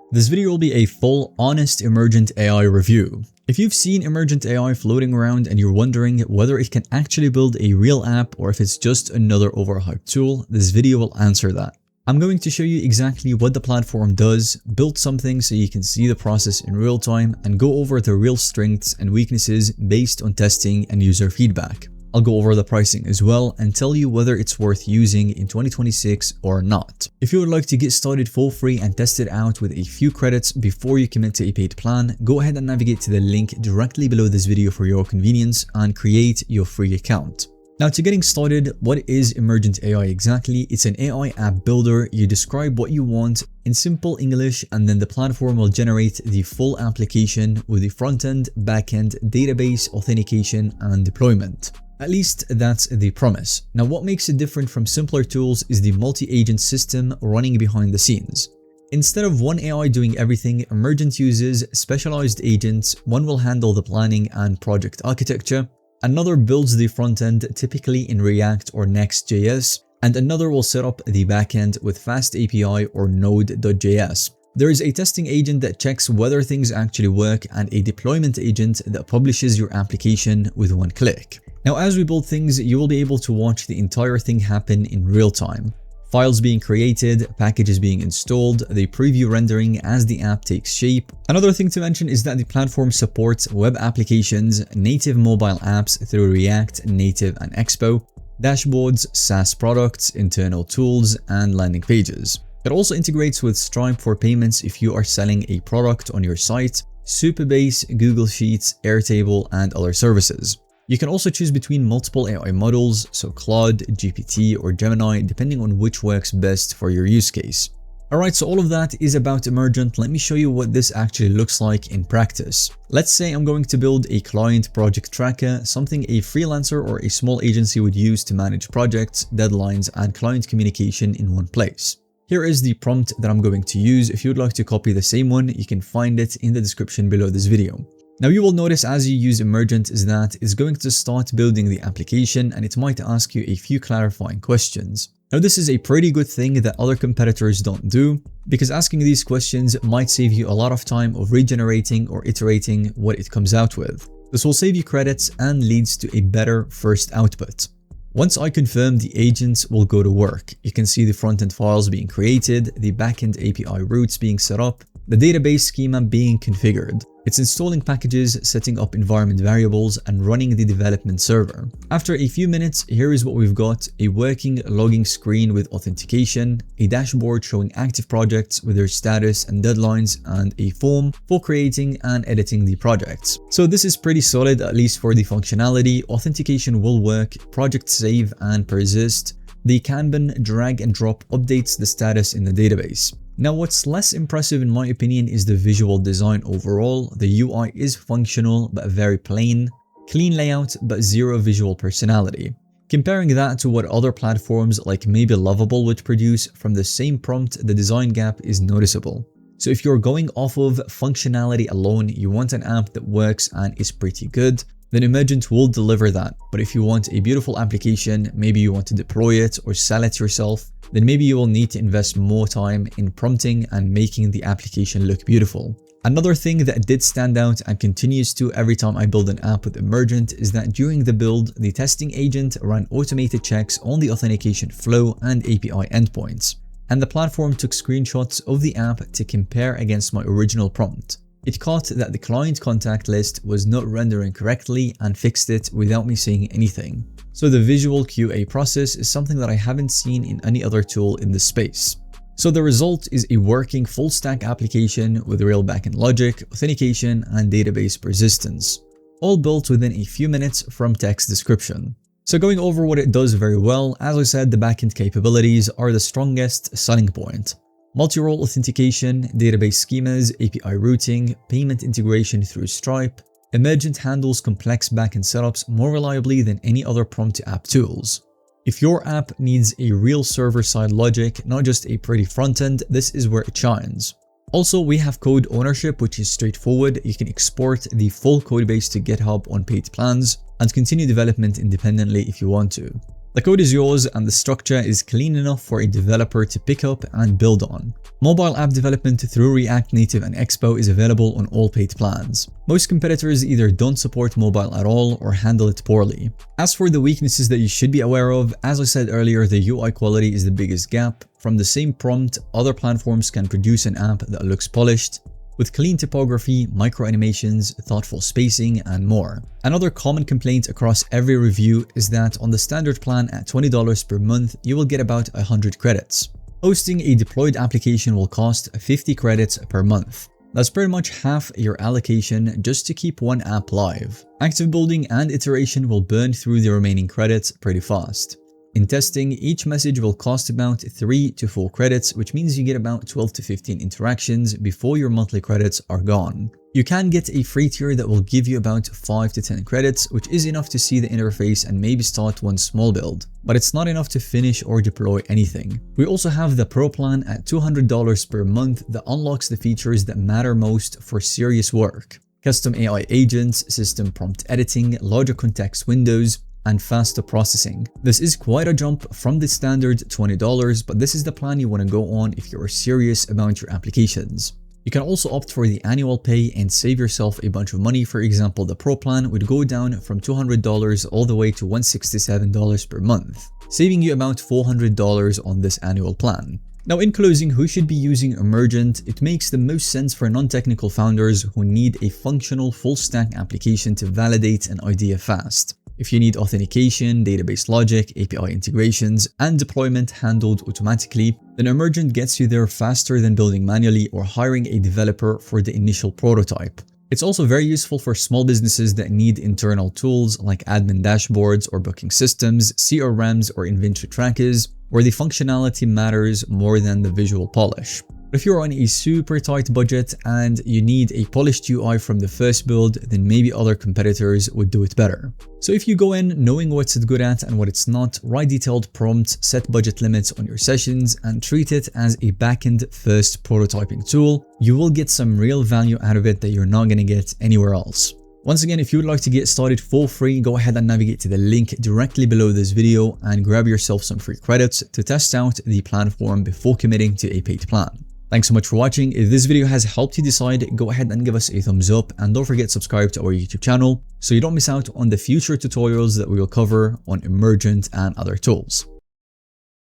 This video will be a full, honest Emergent AI review. If you've seen Emergent AI floating around and you're wondering whether it can actually build a real app or if it's just another overhyped tool, this video will answer that. I'm going to show you exactly what the platform does, build something so you can see the process in real time, and go over the real strengths and weaknesses based on testing and user feedback. I'll go over the pricing as well and tell you whether it's worth using in 2026 or not. If you would like to get started for free and test it out with a few credits before you commit to a paid plan, go ahead and navigate to the link directly below this video for your convenience and create your free account. Now, to getting started, what is Emergent AI exactly? It's an AI app builder. You describe what you want in simple English and then the platform will generate the full application with the front-end, back-end, database, authentication, and deployment. At least that's the promise. Now, what makes it different from simpler tools is the multi-agent system running behind the scenes. Instead of one AI doing everything, Emergent uses specialized agents. One will handle the planning and project architecture, another builds the front end, typically in React or Next.js, and another will set up the backend with Fast API or Node.js. There is a testing agent that checks whether things actually work and a deployment agent that publishes your application with one click. Now, as we build things, you will be able to watch the entire thing happen in real time. Files being created, packages being installed, the preview rendering as the app takes shape. Another thing to mention is that the platform supports web applications, native mobile apps through React, Native, and Expo, dashboards, SaaS products, internal tools, and landing pages. It also integrates with Stripe for payments if you are selling a product on your site, Supabase, Google Sheets, Airtable, and other services. You can also choose between multiple AI models, so Claude, GPT, or Gemini, depending on which works best for your use case. Alright, so all of that is about Emergent. Let me show you what this actually looks like in practice. Let's say I'm going to build a client project tracker, something a freelancer or a small agency would use to manage projects, deadlines, and client communication in one place. Here is the prompt that I'm going to use. If you would like to copy the same one, you can find it in the description below this video. Now, you will notice as you use Emergent is that it's going to start building the application and it might ask you a few clarifying questions. Now, this is a pretty good thing that other competitors don't do, because asking these questions might save you a lot of time of regenerating or iterating what it comes out with. This will save you credits and leads to a better first output. Once I confirm, the agents will go to work. You can see the front-end files being created, the back-end API routes being set up, the database schema being configured. It's installing packages, setting up environment variables, and running the development server. After a few minutes, here is what we've got: a working logging screen with authentication, a dashboard showing active projects with their status and deadlines, and a form for creating and editing the projects. So this is pretty solid, at least for the functionality. Authentication will work, projects save and persist. The Kanban drag and drop updates the status in the database. Now, what's less impressive in my opinion is the visual design overall. The UI is functional but very plain, clean layout but zero visual personality. Comparing that to what other platforms like maybe Lovable would produce from the same prompt, the design gap is noticeable. So if you're going off of functionality alone, you want an app that works and is pretty good, then Emergent will deliver that. But if you want a beautiful application, maybe you want to deploy it or sell it yourself, then maybe you will need to invest more time in prompting and making the application look beautiful. Another thing that did stand out and continues to every time I build an app with Emergent is that during the build, the testing agent ran automated checks on the authentication flow and API endpoints, and the platform took screenshots of the app to compare against my original prompt. It caught that the client contact list was not rendering correctly and fixed it without me saying anything. So the visual QA process is something that I haven't seen in any other tool in this space. So the result is a working full stack application with real backend logic, authentication, and database persistence, all built within a few minutes from text description. So going over what it does very well, as I said, the backend capabilities are the strongest selling point. Multi-role authentication, database schemas, API routing, payment integration through Stripe. Emergent handles complex backend setups more reliably than any other prompt-to-app tools. If your app needs a real server-side logic, not just a pretty front-end, this is where it shines. Also, we have code ownership, which is straightforward. You can export the full codebase to GitHub on paid plans and continue development independently if you want to. The code is yours and the structure is clean enough for a developer to pick up and build on. Mobile app development through React Native and Expo is available on all paid plans. Most competitors either don't support mobile at all or handle it poorly. As for the weaknesses that you should be aware of, as I said earlier, the UI quality is the biggest gap. From the same prompt, other platforms can produce an app that looks polished, with clean typography, micro animations, thoughtful spacing, and more. Another common complaint across every review is that on the standard plan at $20 per month, you will get about 100 credits. Hosting a deployed application will cost 50 credits per month. That's pretty much half your allocation just to keep one app live. Active building and iteration will burn through the remaining credits pretty fast. In testing, each message will cost about 3 to 4 credits, which means you get about 12 to 15 interactions before your monthly credits are gone. You can get a free tier that will give you about 5 to 10 credits, which is enough to see the interface and maybe start one small build, but it's not enough to finish or deploy anything. We also have the Pro plan at $200 per month that unlocks the features that matter most for serious work. Custom AI agents, system prompt editing, larger context windows, and faster processing. This is quite a jump from the standard $20, but this is the plan you want to go on if you're serious about your applications. You can also opt for the annual pay and save yourself a bunch of money. For example, the Pro plan would go down from $200 all the way to $167 per month, saving you about $400 on this annual plan. Now, in closing, who should be using Emergent? It makes the most sense for non-technical founders who need a functional full-stack application to validate an idea fast. If you need authentication, database logic, API integrations, and deployment handled automatically, then Emergent gets you there faster than building manually or hiring a developer for the initial prototype. It's also very useful for small businesses that need internal tools like admin dashboards or booking systems, CRMs or inventory trackers, where the functionality matters more than the visual polish. But if you're on a super tight budget and you need a polished UI from the first build, then maybe other competitors would do it better. So if you go in knowing what's it good at and what it's not, write detailed prompts, set budget limits on your sessions, and treat it as a backend first prototyping tool, you will get some real value out of it that you're not going to get anywhere else. Once again, if you would like to get started for free, go ahead and navigate to the link directly below this video and grab yourself some free credits to test out the platform before committing to a paid plan. Thanks so much for watching. If this video has helped you decide, go ahead and give us a thumbs up, and don't forget to subscribe to our YouTube channel so you don't miss out on the future tutorials that we will cover on Emergent and other tools.